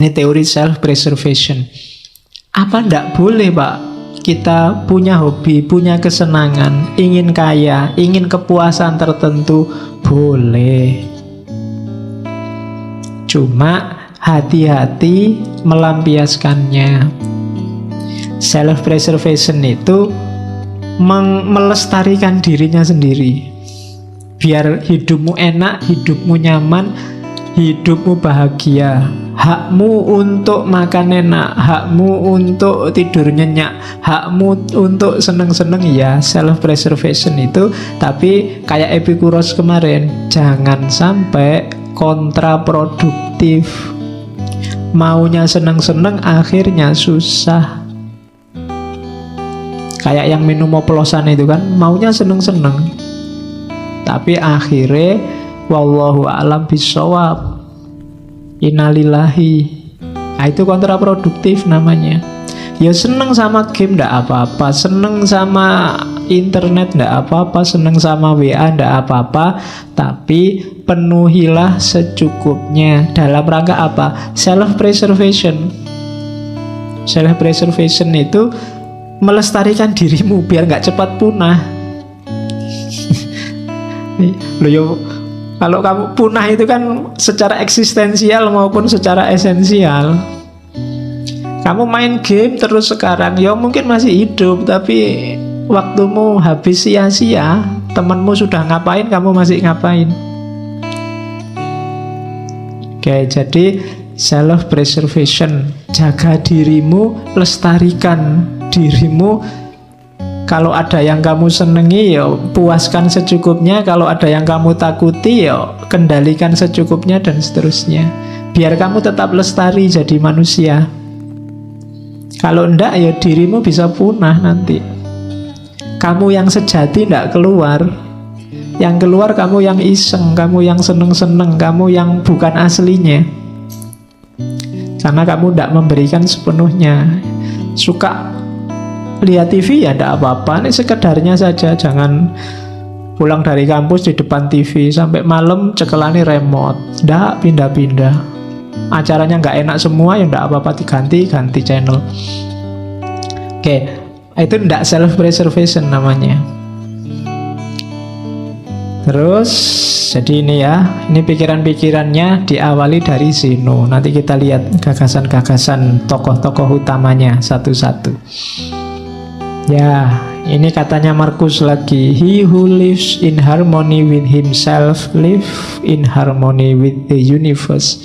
Ini teori self-preservation. Apa ndak boleh, Pak? Kita punya hobi, punya kesenangan, ingin kaya, ingin kepuasan tertentu, boleh. Cuma hati-hati melampiaskannya. Self-preservation itu melestarikan dirinya sendiri. Biar hidupmu enak, hidupmu nyaman, hidupmu bahagia. Hakmu untuk makan enak, hakmu untuk tidur nyenyak, hakmu untuk seneng-seneng, ya self-preservation itu. Tapi kayak Epikuros kemarin, jangan sampai kontraproduktif. Maunya seneng-seneng akhirnya susah. Kayak yang minum oplosan itu kan, maunya seneng-seneng, tapi akhirnya wallahu a'lam bishawab, innalillahi. Nah, itu kontraproduktif namanya. Ya seneng sama game ndak apa-apa, seneng sama internet ndak apa-apa, seneng sama WA ndak apa-apa, tapi penuhilah secukupnya. Dalam rangka apa? Self-preservation. Self-preservation itu melestarikan dirimu biar nggak cepat punah. Loh yo, kalau kamu punah itu kan secara eksistensial maupun secara esensial. Kamu main game terus sekarang, ya mungkin masih hidup, tapi waktumu habis sia-sia. Temanmu sudah ngapain, kamu masih ngapain. Oke, jadi self-preservation, jaga dirimu, lestarikan dirimu. Kalau ada yang kamu senengi, ya puaskan secukupnya. Kalau ada yang kamu takuti, ya kendalikan secukupnya, dan seterusnya. Biar kamu tetap lestari jadi manusia. Kalau enggak, ya dirimu bisa punah nanti. Kamu yang sejati enggak keluar. Yang keluar kamu yang iseng, kamu yang seneng-seneng, kamu yang bukan aslinya. Karena kamu enggak memberikan sepenuhnya. Suka lihat TV ya enggak apa-apa, ini sekedarnya saja. Jangan pulang dari kampus di depan TV sampai malam cekelani remote, enggak pindah-pindah. Acaranya nggak enak semua, ya enggak apa-apa, ganti channel. Oke, itu enggak self-preservation namanya. Terus, jadi ini ya, ini pikiran-pikirannya diawali dari Zeno. Nanti kita lihat gagasan-gagasan tokoh-tokoh utamanya satu-satu. Ya, ini katanya Marcus lagi. He who lives in harmony with himself live in harmony with the universe.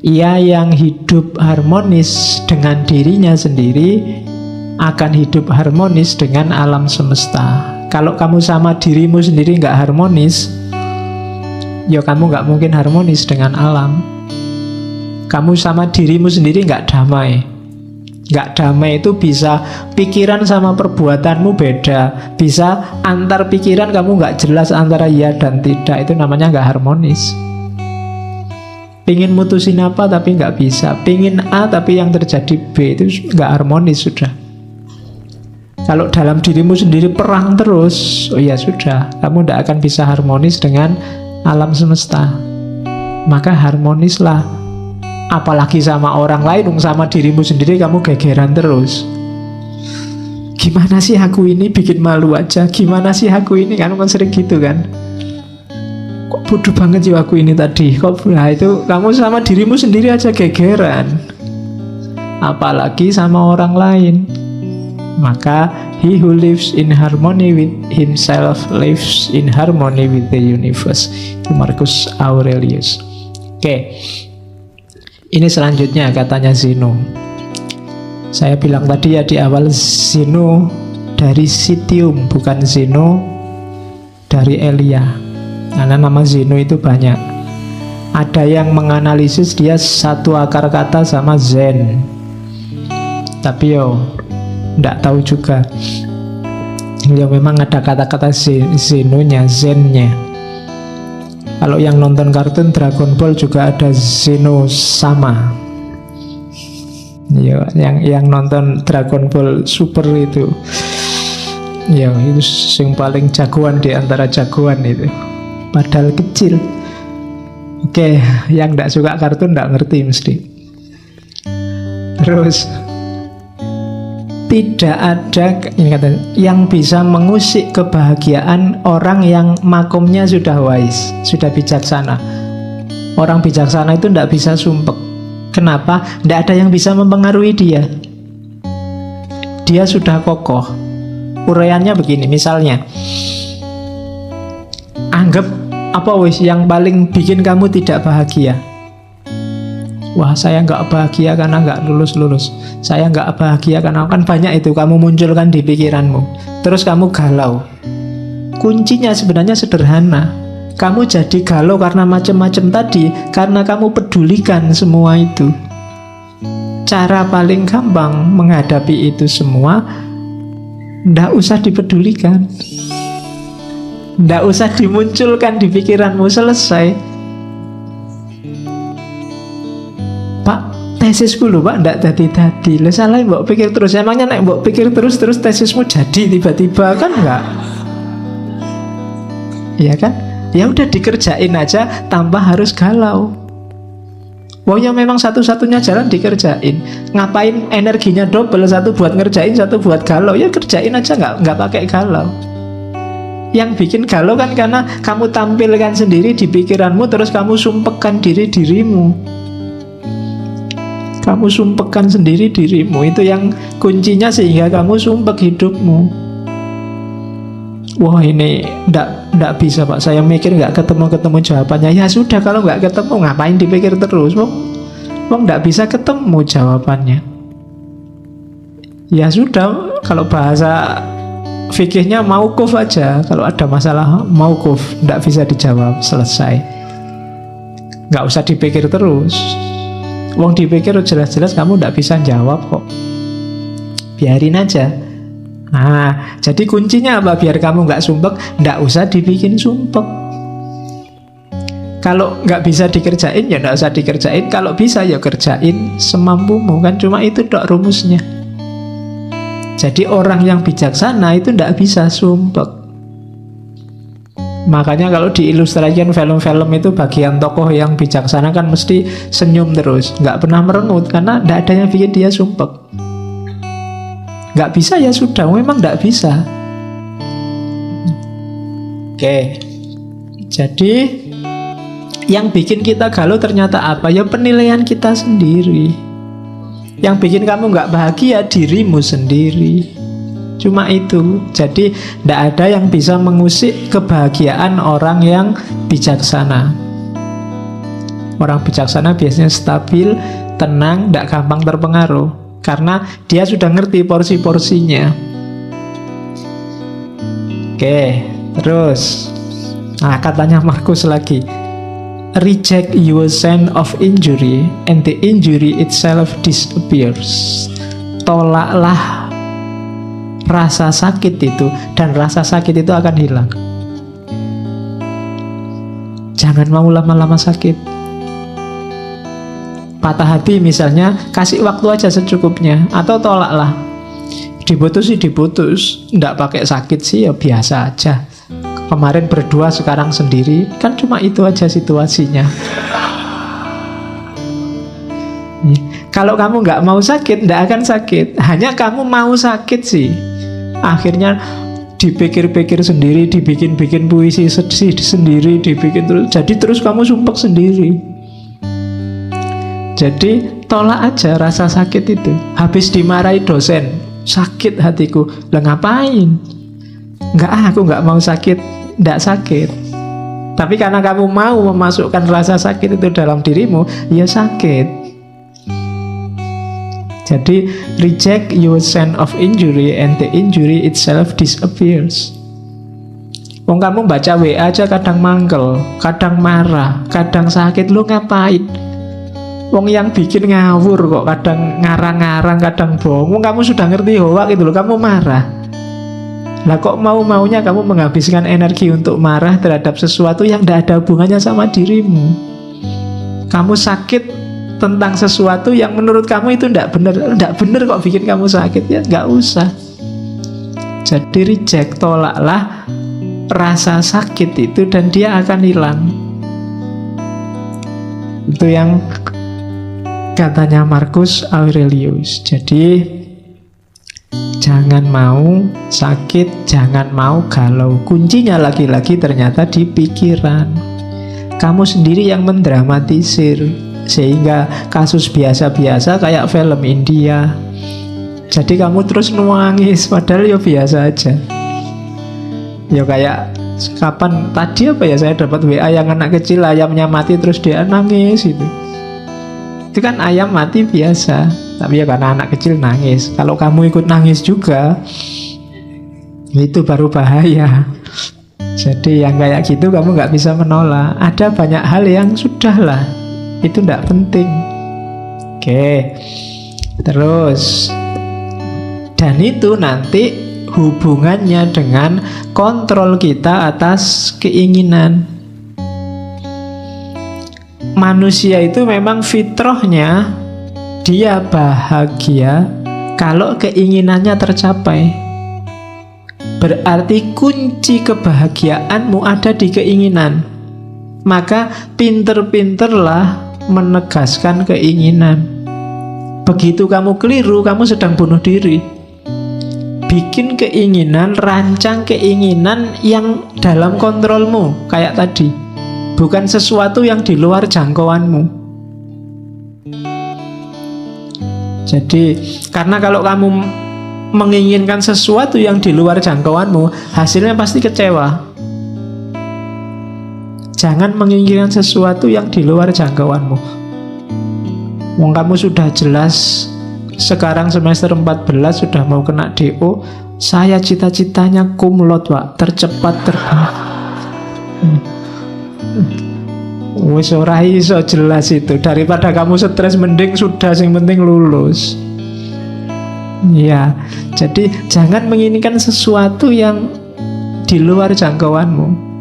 Ia yang hidup harmonis dengan dirinya sendiri akan hidup harmonis dengan alam semesta. Kalau kamu sama dirimu sendiri nggak harmonis, ya kamu nggak mungkin harmonis dengan alam. Kamu sama dirimu sendiri nggak damai. Nggak damai itu bisa pikiran sama perbuatanmu beda. Bisa antar pikiran kamu nggak jelas antara ya dan tidak. Itu namanya nggak harmonis. Pingin mutusin apa tapi nggak bisa. Pingin A tapi yang terjadi B, itu nggak harmonis sudah. Kalau dalam dirimu sendiri perang terus, oh ya sudah, kamu nggak akan bisa harmonis dengan alam semesta. Maka harmonislah. Apalagi sama orang lain, sama dirimu sendiri kamu gegeran terus. Gimana sih aku ini, bikin malu aja. Gimana sih aku ini, kan sering gitu kan. Kok bodoh banget sih aku ini tadi. Nah itu kamu sama dirimu sendiri aja gegeran, apalagi sama orang lain. Maka he who lives in harmony with himself lives in harmony with the universe. Itu Marcus Aurelius. Oke, ini selanjutnya katanya Zeno. Saya bilang tadi ya di awal, Zeno dari Citium, bukan Zeno dari Elia. Karena nama Zeno itu banyak. Ada yang menganalisis dia satu akar kata sama Zen. Tapi yo nggak tahu juga. Ya memang ada kata-kata Zenonya, Zennya. Kalau yang nonton kartun Dragon Ball juga ada Zeno sama. Ya, yang nonton Dragon Ball Super itu, ya itu yang paling jagoan di antara jagoan itu. Padahal kecil. Oke, yang tidak suka kartun tidak ngerti mesti. Terus tidak ada ini kata, yang bisa mengusik kebahagiaan orang yang makomnya sudah wise, sudah bijaksana. Orang bijaksana itu tidak bisa sumpek. Kenapa? Tidak ada yang bisa mempengaruhi dia. Dia sudah kokoh. Uraiannya begini, misalnya, anggap apa wis yang paling bikin kamu tidak bahagia. Wah, saya nggak bahagia karena nggak lulus-lulus. Saya nggak bahagia karena kan banyak itu kamu munculkan di pikiranmu. Terus kamu galau. Kuncinya sebenarnya sederhana. Kamu jadi galau karena macam-macam tadi, karena kamu pedulikan semua itu. Cara paling gampang menghadapi itu semua, nggak usah dipedulikan, nggak usah dimunculkan di pikiranmu, selesai. Pak, tesisku lho Pak, ndak dadi-dadi. Lah salah mbok pikir terus. Emangnya nek mbok pikir terus tesismu jadi tiba-tiba, kan enggak? Iya kan? Ya udah dikerjain aja tanpa harus galau. Wah ya memang satu-satunya jalan dikerjain. Ngapain energinya double, satu buat ngerjain, satu buat galau? Ya kerjain aja, nggak pakai galau. Yang bikin galau kan karena kamu tampilkan sendiri di pikiranmu, terus kamu sumpekkan dirimu. Kamu sumpekkan sendiri dirimu. Itu yang kuncinya sehingga kamu sumpek hidupmu. Wah ini ndak bisa Pak, saya mikir nggak ketemu jawabannya. Ya sudah, kalau nggak ketemu ngapain dipikir terus? Wong ndak bisa ketemu jawabannya. Ya sudah, kalau bahasa fikihnya mauquf aja. Kalau ada masalah mauquf, ndak bisa dijawab, selesai. Nggak usah dipikir terus. Wong dipikir jelas-jelas kamu ndak bisa jawab kok. Biarin aja. Nah, jadi kuncinya apa? Biar kamu nggak sumpek, ndak usah dibikin sumpek. Kalau nggak bisa dikerjain, ya ndak usah dikerjain. Kalau bisa, ya kerjain semampumu. Kan cuma itu dok rumusnya. Jadi orang yang bijaksana itu ndak bisa sumpek. Makanya kalau diilustrasikan film-film itu, bagian tokoh yang bijaksana kan mesti senyum terus, nggak pernah merengut, karena nggak ada yang bikin dia sumpek. Nggak bisa ya sudah, memang nggak bisa. Oke, jadi yang bikin kita galau ternyata apa? Ya penilaian kita sendiri. Yang bikin kamu nggak bahagia dirimu sendiri. Cuma itu. Jadi tidak ada yang bisa mengusik kebahagiaan orang yang bijaksana. Orang bijaksana biasanya stabil, tenang, tidak gampang terpengaruh, karena dia sudah ngerti porsi-porsinya. Oke, terus nah katanya Markus lagi, reject your sense of injury and the injury itself disappears. Tolaklah rasa sakit itu, dan rasa sakit itu akan hilang. Jangan mau lama-lama sakit. Patah hati misalnya, kasih waktu aja secukupnya, atau tolaklah. Diputus sih diputus, nggak pakai sakit sih ya biasa aja. Kemarin berdua, sekarang sendiri, kan cuma itu aja situasinya. Kalau kamu nggak mau sakit, nggak akan sakit. Hanya kamu mau sakit sih. Akhirnya dipikir-pikir sendiri, dibikin-bikin puisi sendiri, dibikin terus. Jadi terus kamu sumpek sendiri. Jadi tolak aja rasa sakit itu. Habis dimarahi dosen, sakit hatiku. Lah ngapain? Aku nggak mau sakit, nggak sakit. Tapi karena kamu mau memasukkan rasa sakit itu dalam dirimu, ya sakit. Jadi reject your sense of injury and the injury itself disappears. Wong kamu baca WA aja kadang mangkel, kadang marah, kadang sakit, lu ngapain? Wong yang bikin ngawur kok, kadang ngarang-ngarang, kadang bohong. Wong kamu sudah ngerti hoak gitu loh, kamu marah. Lah kok mau-maunya kamu menghabiskan energi untuk marah terhadap sesuatu yang tidak ada hubungannya sama dirimu. Kamu sakit tentang sesuatu yang menurut kamu itu tidak benar kok bikin kamu sakit, ya nggak usah. Jadi reject, tolaklah rasa sakit itu dan dia akan hilang. Itu yang Katanya Marcus Aurelius. Jadi jangan mau sakit, jangan mau galau. Kuncinya lagi-lagi ternyata di pikiran. Kamu sendiri yang mendramatisir, sehingga kasus biasa-biasa kayak film India. Jadi kamu terus nangis, padahal ya biasa aja. Ya kayak kapan tadi apa ya, saya dapat WA yang anak kecil ayamnya mati terus dia nangis itu. Itu kan ayam mati biasa, tapi ya karena anak kecil nangis. Kalau kamu ikut nangis juga, itu baru bahaya. Jadi yang kayak gitu kamu gak bisa menolak. Ada banyak hal yang sudahlah, itu gak penting. Oke. Terus, dan itu nanti hubungannya dengan kontrol kita atas keinginan. Manusia itu memang fitrahnya dia bahagia kalau keinginannya tercapai. Berarti kunci kebahagiaanmu ada di keinginan. Maka pinter-pinterlah menegaskan keinginan. Begitu kamu keliru, kamu sedang bunuh diri. Bikin keinginan, rancang keinginan yang dalam kontrolmu, kayak tadi. Bukan sesuatu yang di luar jangkauanmu. Jadi, karena kalau kamu menginginkan sesuatu yang di luar jangkauanmu, hasilnya pasti kecewa. Jangan menginginkan sesuatu yang di luar jangkauanmu. Wong kamu sudah jelas sekarang semester 14 sudah mau kena DO. Saya cita-citanya cum laude, Pak, tercepat terbang. Wis ora iso jelas itu. Daripada kamu stres, mending sudah sing penting lulus. Ya, jadi jangan menginginkan sesuatu yang di luar jangkauanmu.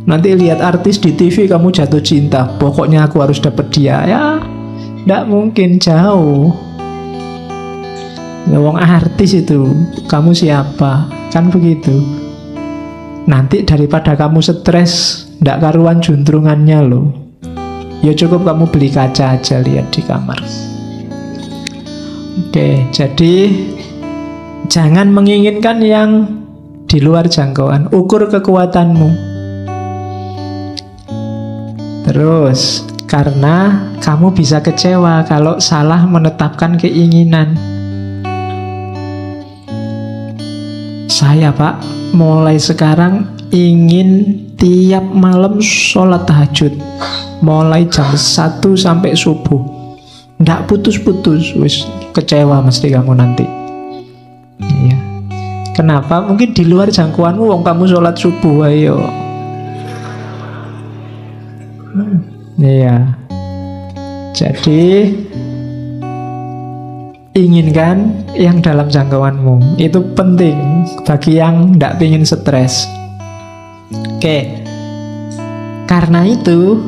Nanti lihat artis di TV kamu jatuh cinta, pokoknya aku harus dapat dia. Ya, tidak mungkin, jauh. Ya, wong artis itu, kamu siapa? Kan begitu. Nanti daripada kamu stres, tidak karuan juntrungannya loh. Ya cukup kamu beli kaca aja, lihat di kamar. Oke, jadi jangan menginginkan yang di luar jangkauan. Ukur kekuatanmu. Terus, karena kamu bisa kecewa kalau salah menetapkan keinginan. Saya, Pak, mulai sekarang ingin tiap malam sholat tahajud, mulai jam 1 sampai subuh. Nggak putus-putus. Wis kecewa mesti kamu nanti. Iya. Kenapa? Mungkin di luar jangkauanmu. Wong kamu sholat subuh, ayo. Iya. Jadi inginkan yang dalam jangkauanmu. Itu penting bagi yang nggak pingin stres. Oke. Karena itu,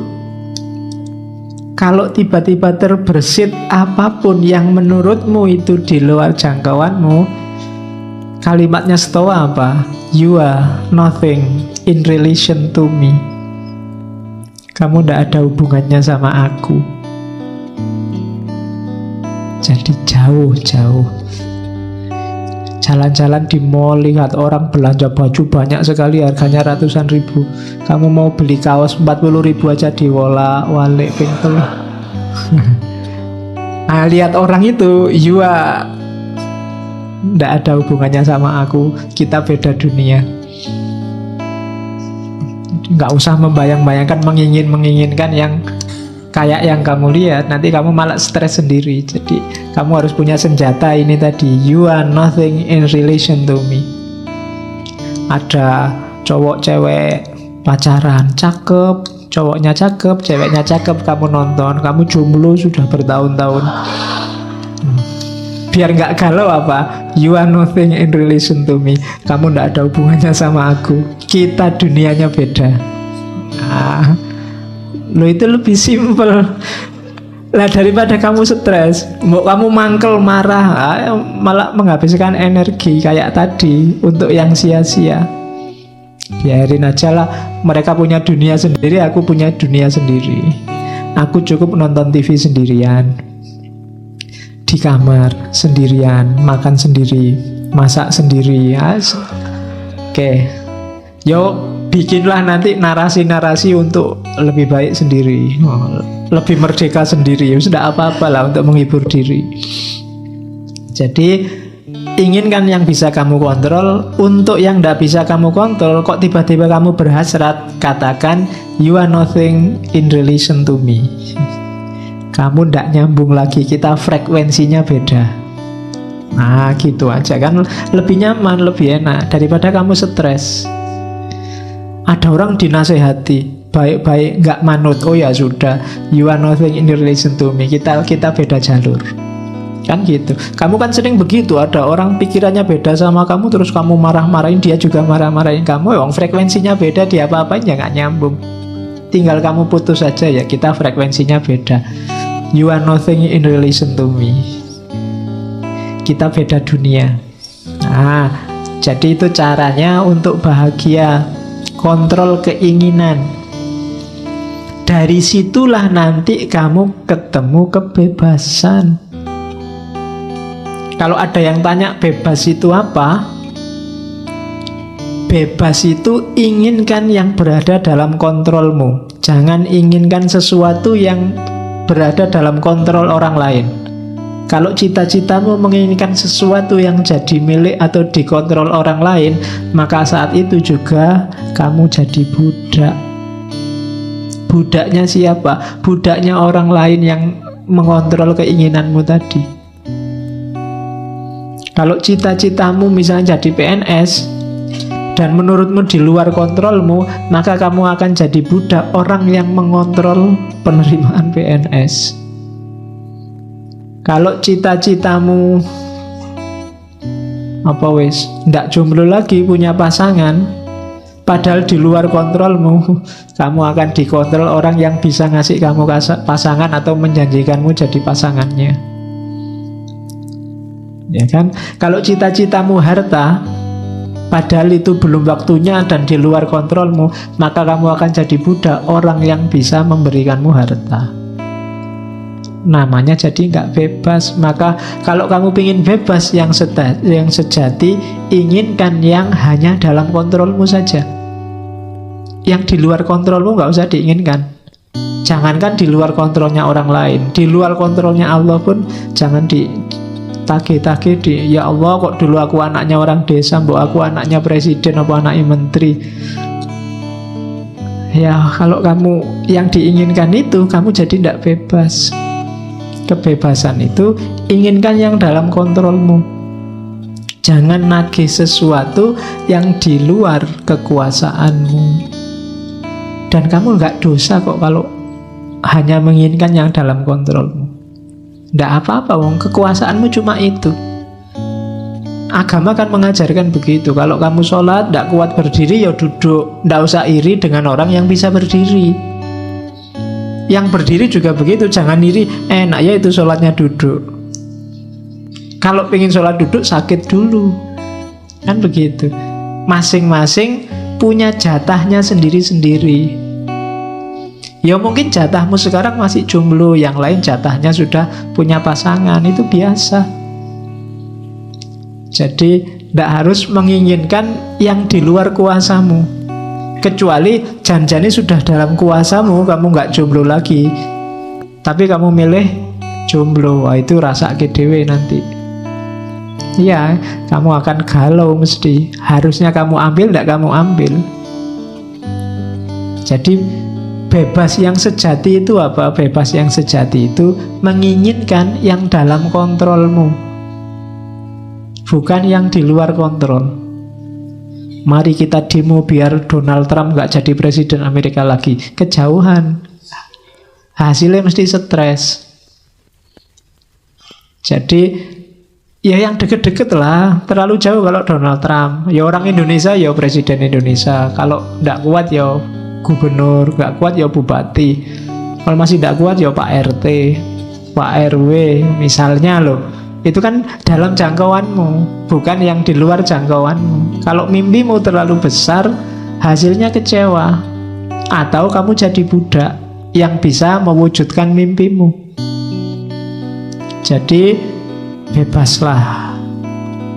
kalau tiba-tiba terbersit apapun yang menurutmu itu di luar jangkauanmu, kalimatnya Stoa apa? You are nothing in relation to me. Kamu tidak ada hubungannya sama aku. Jadi jauh-jauh. Jalan-jalan di mall, lihat orang belanja baju banyak sekali, harganya ratusan ribu. Kamu mau beli kaos 40 ribu aja diwolak-walik pintu. Nah, lihat orang itu, you are tidak ada hubungannya sama aku. Kita beda dunia. Nggak usah membayang-bayangkan, menginginkan yang kayak yang kamu lihat. Nanti kamu malah stres sendiri. Jadi kamu harus punya senjata ini tadi. You are nothing in relation to me. Ada cowok cewek pacaran, cakep, cowoknya cakep, ceweknya cakep, kamu nonton, kamu jomblo sudah bertahun-tahun. Biar nggak galau apa? You are nothing in relation to me. Kamu nggak ada hubungannya sama aku. Kita dunianya beda. Nah, lo itu lebih simpel. Lah daripada kamu stres, kamu mangkel, marah, malah menghabiskan energi kayak tadi untuk yang sia-sia. Biarin aja lah, mereka punya dunia sendiri, aku punya dunia sendiri. Aku cukup nonton TV sendirian. di kamar sendirian, makan sendiri, masak sendiri ya. Oke, yo bikinlah nanti narasi-narasi untuk lebih baik sendiri, lebih merdeka sendiri. Ya sudah apa-apa lah untuk menghibur diri. Jadi inginkan yang bisa kamu kontrol. Untuk yang tidak bisa kamu kontrol, kok tiba-tiba kamu berhasrat, katakan you are nothing in relation to me. Kamu tidak nyambung lagi, kita frekuensinya beda. Nah gitu aja kan, lebih nyaman, lebih enak daripada kamu stres. Ada orang dinasehati baik-baik nggak manut, oh ya sudah, you are nothing in relation to me, kita beda jalur. Kan gitu. Kamu kan sering begitu, ada orang pikirannya beda sama kamu, terus kamu marah-marahin, dia juga marah-marahin kamu. Yang frekuensinya beda, dia apa-apain ya nggak nyambung. Tinggal kamu putus saja, ya kita frekuensinya beda. You are nothing in relation to me. Kita beda dunia. Nah, jadi itu caranya untuk bahagia. Kontrol keinginan. Dari situlah nanti kamu ketemu kebebasan. Kalau ada yang tanya bebas itu apa? Bebas itu inginkan yang berada dalam kontrolmu. Jangan inginkan sesuatu yang berada dalam kontrol orang lain. Kalau cita-citamu menginginkan sesuatu yang jadi milik atau dikontrol orang lain, maka saat itu juga kamu jadi budak. Budaknya siapa? Budaknya orang lain yang mengontrol keinginanmu tadi. Kalau cita-citamu misalnya jadi PNS dan menurutmu di luar kontrolmu, maka kamu akan jadi budak orang yang mengontrol penerimaan PNS. Kalau cita-citamu ndak jomblo lagi, punya pasangan, padahal di luar kontrolmu, kamu akan dikontrol orang yang bisa ngasih kamu pasangan atau menjanjikanmu jadi pasangannya. Ya kan? Kalau cita-citamu harta, padahal itu belum waktunya dan di luar kontrolmu, maka kamu akan jadi budak orang yang bisa memberikanmu harta. Namanya jadi nggak bebas. Maka kalau kamu ingin bebas yang sejati, inginkan yang hanya dalam kontrolmu saja. Yang di luar kontrolmu nggak usah diinginkan. Jangankan di luar kontrolnya orang lain, di luar kontrolnya Allah pun jangan ditagih-tagih ya Allah, kok dulu aku anaknya orang desa, mbok aku anaknya presiden, apa anaknya menteri. Ya kalau kamu yang diinginkan itu, kamu jadi tidak bebas. Kebebasan itu inginkan yang dalam kontrolmu. Jangan nagih sesuatu yang di luar kekuasaanmu. Dan kamu nggak dosa kok kalau hanya menginginkan yang dalam kontrolmu. Nggak apa-apa, wong kekuasaanmu cuma itu. Agama kan mengajarkan begitu. Kalau kamu sholat nggak kuat berdiri, ya duduk. Nggak usah iri dengan orang yang bisa berdiri. Yang berdiri juga begitu, jangan iri, enak ya itu sholatnya duduk. Kalau pengen sholat duduk, sakit dulu. Kan begitu. Masing-masing punya jatahnya sendiri-sendiri. Ya mungkin jatahmu sekarang masih jomblo, yang lain jatahnya sudah punya pasangan, itu biasa. Jadi tidak harus menginginkan yang di luar kuasamu. Kecuali janjane sudah dalam kuasamu, kamu nggak jomblo lagi, tapi kamu milih jomblo, wah itu rasa dewe nanti. Ya, kamu akan galau mesti. Harusnya kamu ambil, tidak kamu ambil. Jadi bebas yang sejati itu apa? Bebas yang sejati itu menginginkan yang dalam kontrolmu, bukan yang di luar kontrol. Mari kita demo biar Donald Trump gak jadi presiden Amerika lagi. Kejauhan, hasilnya mesti stres. Jadi ya yang deket-deket lah. Terlalu jauh kalau Donald Trump. Ya orang Indonesia ya presiden Indonesia. Kalau gak kuat ya gubernur, gak kuat ya bupati. Kalau masih gak kuat ya Pak RT, Pak RW misalnya loh. Itu kan dalam jangkauanmu, bukan yang di luar jangkauanmu. Kalau mimpimu terlalu besar, hasilnya kecewa. Atau kamu jadi budak yang bisa mewujudkan mimpimu. Jadi bebaslah.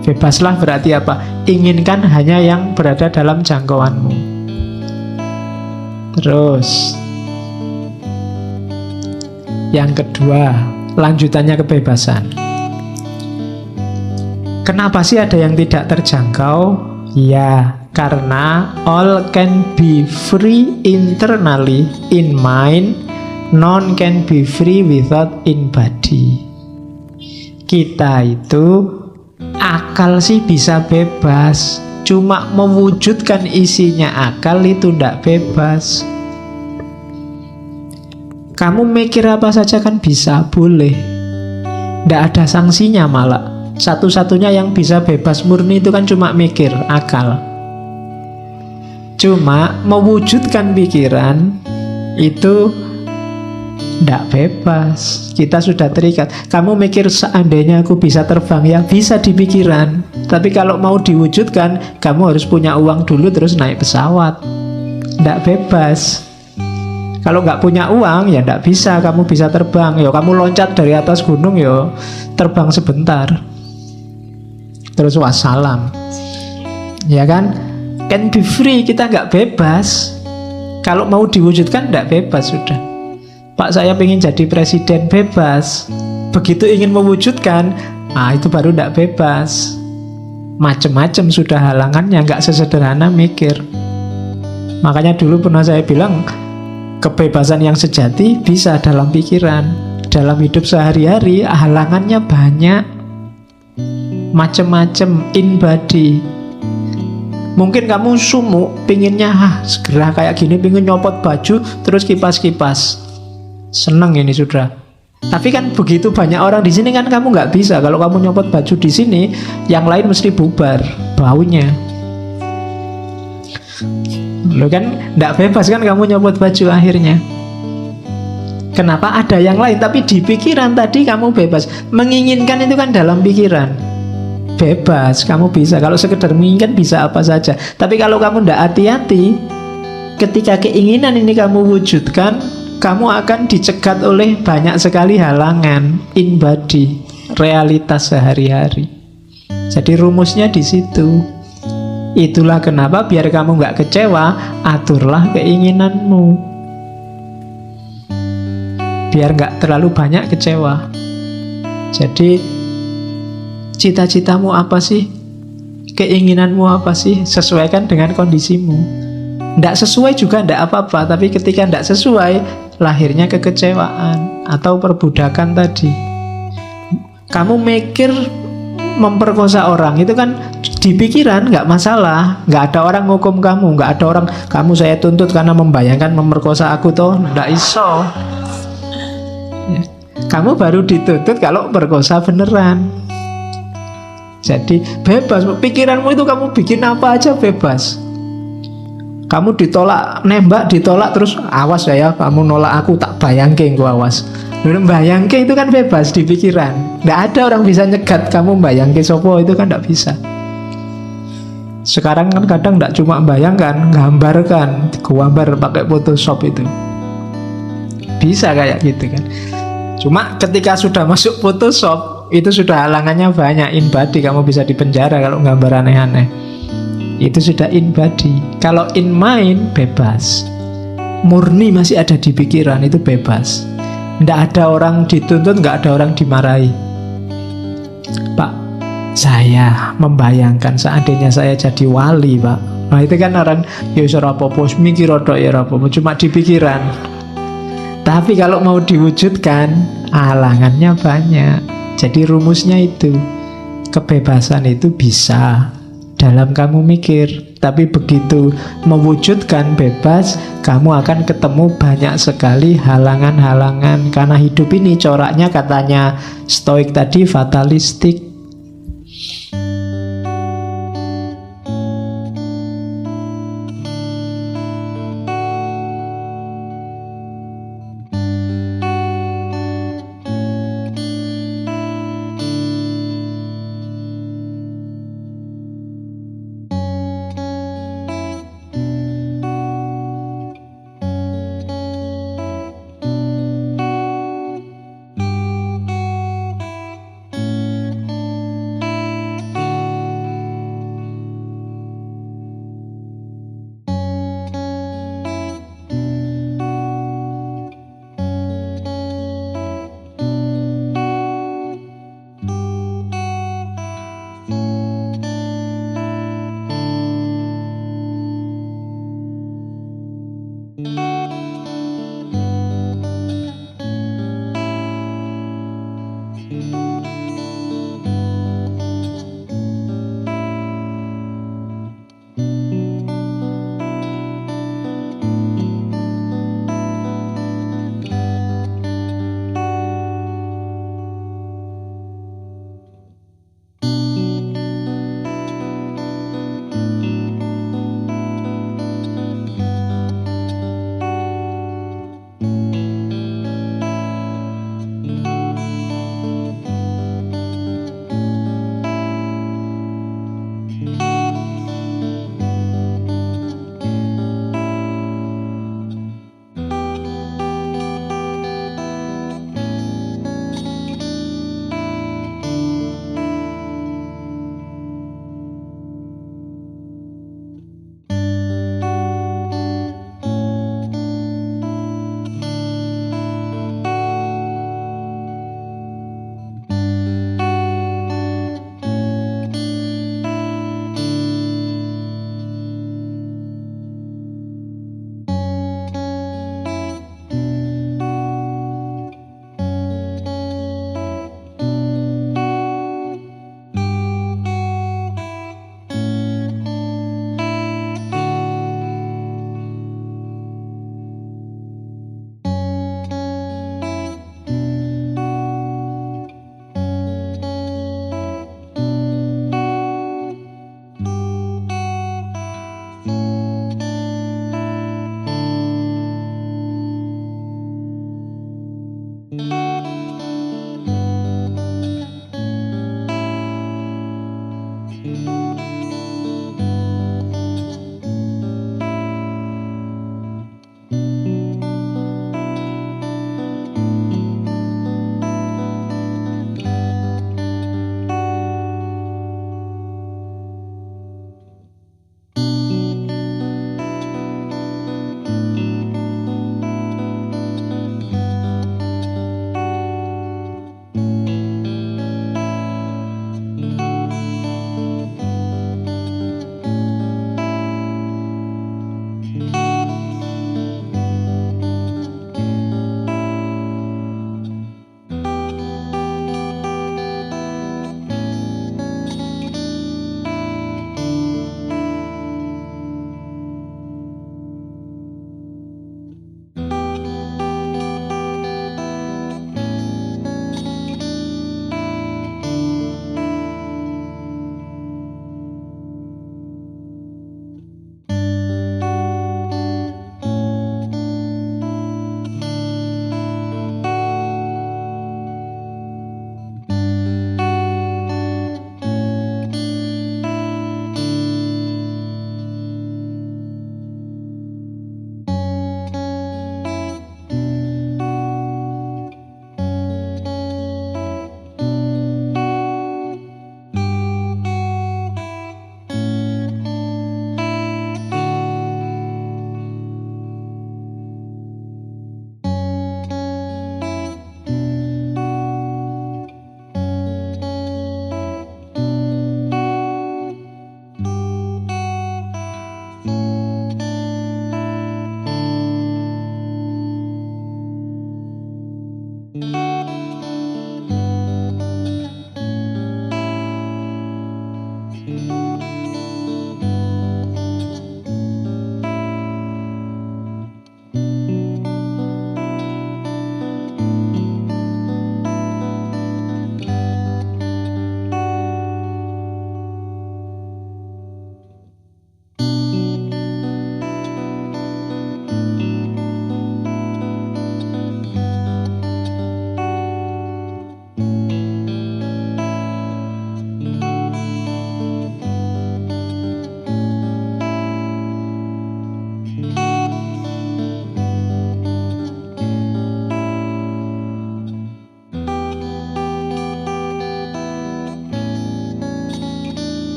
Bebaslah berarti apa? Inginkan hanya yang berada dalam jangkauanmu. Terus yang kedua, lanjutannya kebebasan. Kenapa sih ada yang tidak terjangkau? Ya, karena all can be free internally in mind, none can be free without in body. Kita itu akal sih bisa bebas, cuma mewujudkan isinya akal itu tidak bebas. Kamu mikir apa saja kan bisa, boleh, tidak ada sanksinya malah. Satu-satunya yang bisa bebas murni itu kan cuma mikir, akal. Cuma mewujudkan pikiran itu tidak bebas. Kita sudah terikat. Kamu mikir seandainya aku bisa terbang, ya bisa di pikiran. Tapi kalau mau diwujudkan, kamu harus punya uang dulu terus naik pesawat. Tidak bebas. Kalau nggak punya uang ya tidak bisa. Kamu bisa terbang, ya kamu loncat dari atas gunung, ya terbang sebentar terus wassalam, ya kan? Can be free, kita nggak bebas. Kalau mau diwujudkan tidak bebas sudah. Pak, saya ingin jadi presiden, bebas. Begitu ingin mewujudkan, itu baru tidak bebas. Macem-macem sudah halangannya, nggak sesederhana mikir. Makanya dulu pernah saya bilang, kebebasan yang sejati bisa dalam pikiran. Dalam hidup sehari-hari halangannya banyak, macem-macem, in body. Mungkin kamu sumuk, pinginnya segera kayak gini, pingin nyopot baju terus kipas-kipas, seneng ini sudah. Tapi kan begitu banyak orang di sini kan kamu nggak bisa. Kalau kamu nyopot baju di sini, yang lain mesti bubar baunya. Lo kan nggak bebas kan kamu nyopot baju akhirnya. Kenapa? Ada yang lain, tapi di pikiran tadi kamu bebas. Menginginkan itu kan dalam pikiran. Bebas, kamu bisa. Kalau sekedar menginginkan bisa apa saja. Tapi kalau kamu tidak hati-hati, ketika keinginan ini kamu wujudkan, kamu akan dicegat oleh banyak sekali halangan in body, realitas sehari-hari. Jadi rumusnya di situ. Itulah kenapa biar kamu nggak kecewa, aturlah keinginanmu, biar nggak terlalu banyak kecewa. Jadi cita-citamu apa sih? Keinginanmu apa sih? Sesuaikan dengan kondisimu. Tidak sesuai juga tidak apa-apa. Tapi ketika tidak sesuai, lahirnya kekecewaan atau perbudakan tadi. Kamu mikir memperkosa orang, itu kan di pikiran nggak masalah. Nggak ada orang ngukum kamu. Nggak ada orang, kamu saya tuntut karena membayangkan memperkosa aku toh. Nggak iso. Ya. Kamu baru dituntut kalau perkosa beneran. Jadi bebas, pikiranmu itu kamu bikin apa aja bebas. Kamu ditolak, nembak ditolak terus awas ya, kamu nolak aku tak bayangke engko awas. Bayangke itu kan bebas di pikiran. Nggak ada orang bisa nyegat kamu bayangke sopo, itu kan nggak bisa. Sekarang kan kadang nggak cuma bayangkan, gambarkan, gambar pakai Photoshop itu. Bisa kayak gitu kan. Cuma ketika sudah masuk Photoshop, itu sudah halangannya banyak, in body, kamu bisa dipenjara kalau gambar aneh-aneh. Itu sudah in body. Kalau in mind, bebas. Murni masih ada di pikiran, itu bebas. Tidak ada orang dituntut, nggak ada orang dimarahi. Pak, saya membayangkan seandainya saya jadi wali, Pak. Nah itu kan orang, ya ora apa-apa, mikir rodok ya ora apa-apa, cuma di pikiran. Tapi kalau mau diwujudkan, halangannya banyak. Jadi rumusnya itu, kebebasan itu bisa dalam kamu mikir. Tapi begitu mewujudkan bebas, kamu akan ketemu banyak sekali halangan-halangan. Karena hidup ini coraknya katanya Stoik tadi fatalistik.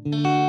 Thank you.